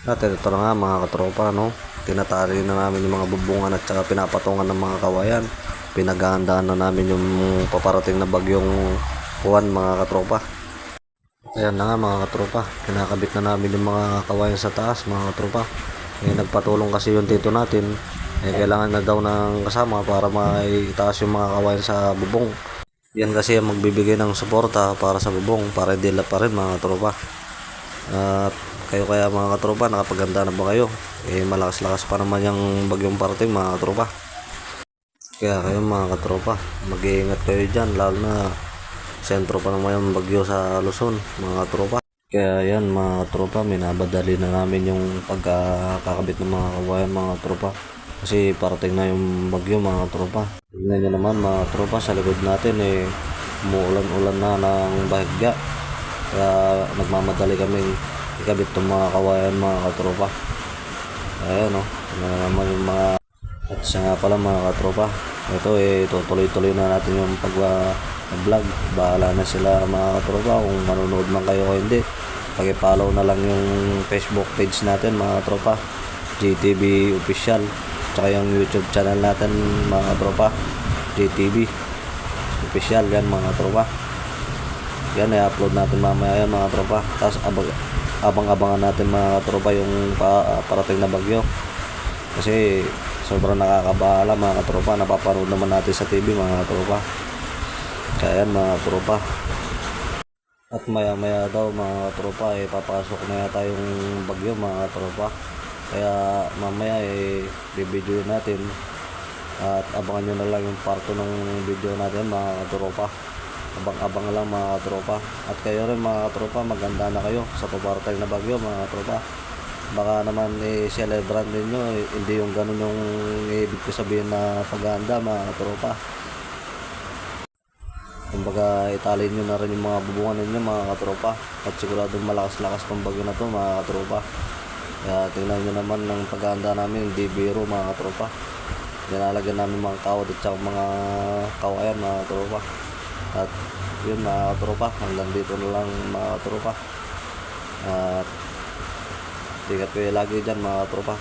At ito na nga mga katropa, no? Tinatali na namin yung mga bubungan at saka pinapatungan ng mga kawayan. Pinaghahandaan na namin yung paparating na bagyong Juan mga katropa. Ayan na nga mga katropa, kinakabit na namin yung mga kawayan sa taas mga katropa. Nagpatulong kasi yung tito natin, kailangan na daw ng kasama para maitaas yung mga kawayan sa bubong. Yan kasi ang magbibigay ng suporta para sa bubong, para hindi pa rin mga katropa. At kayo kaya mga katropa, nakapaganda na ba kayo? Malakas-lakas pa naman yung bagyong parating mga katropa. Kaya kayo mga katropa, mag-iingat kayo dyan, lalo na sentro pa naman yung bagyo sa Luzon mga katropa. Kaya yan mga katropa, minabadali na namin yung pagkakabit ng mga kawayan mga katropa. Kasi parating na yung bagyo mga katropa. Tignan nyo naman mga katropa, sa likod natin umuulan-ulan na ng bahagya. Kaya nagmamadali kaming ikabit ng mga kawayan mga katropa. Ayan o, naman yung mga at siya nga pala mga katropa. Ito tutuloy-tuloy na natin yung pag-vlog. Bahala na sila mga katropa kung manonood man kayo o hindi. Pag-follow na lang yung Facebook page natin mga katropa, JTV Official. Tsaka yung YouTube channel natin mga katropa, JTV Official. Yan mga katropa. Yan i-upload natin mamaya yan mga tropa. Tapos abang-abangan natin mga katropa yung parating na bagyo. Kasi sobrang nakakabahala mga katropa. Napapanood naman natin sa TV mga katropa. Kaya yan mga katropa. At maya-maya daw mga katropa papasok na yata yung bagyo mga katropa. Kaya mamaya bibidyo natin. At abangan nyo na lang yung parto ng video natin mga katropa. Abang-abang lang mga katropa. At kayo rin mga katropa, maganda na kayo sa paparatay na bagyo mga katropa. Baka naman celebrate ninyo, hindi yung ganun yung ibig ko sabihin na paghahanda mga katropa. Kumbaga italin nyo na rin yung mga bubungan ninyo mga katropa. At siguradong malakas-lakas tong bagyo na to mga katropa. Kaya tingnan nyo naman ng paghahanda namin, hindi biro mga katropa. Nilalagyan namin mga kawad at saka mga kawayan mga katropa. At yun mga katropa, hanggang dito na lang mga katropa. At tigat kayo lagi dyan mga katropa.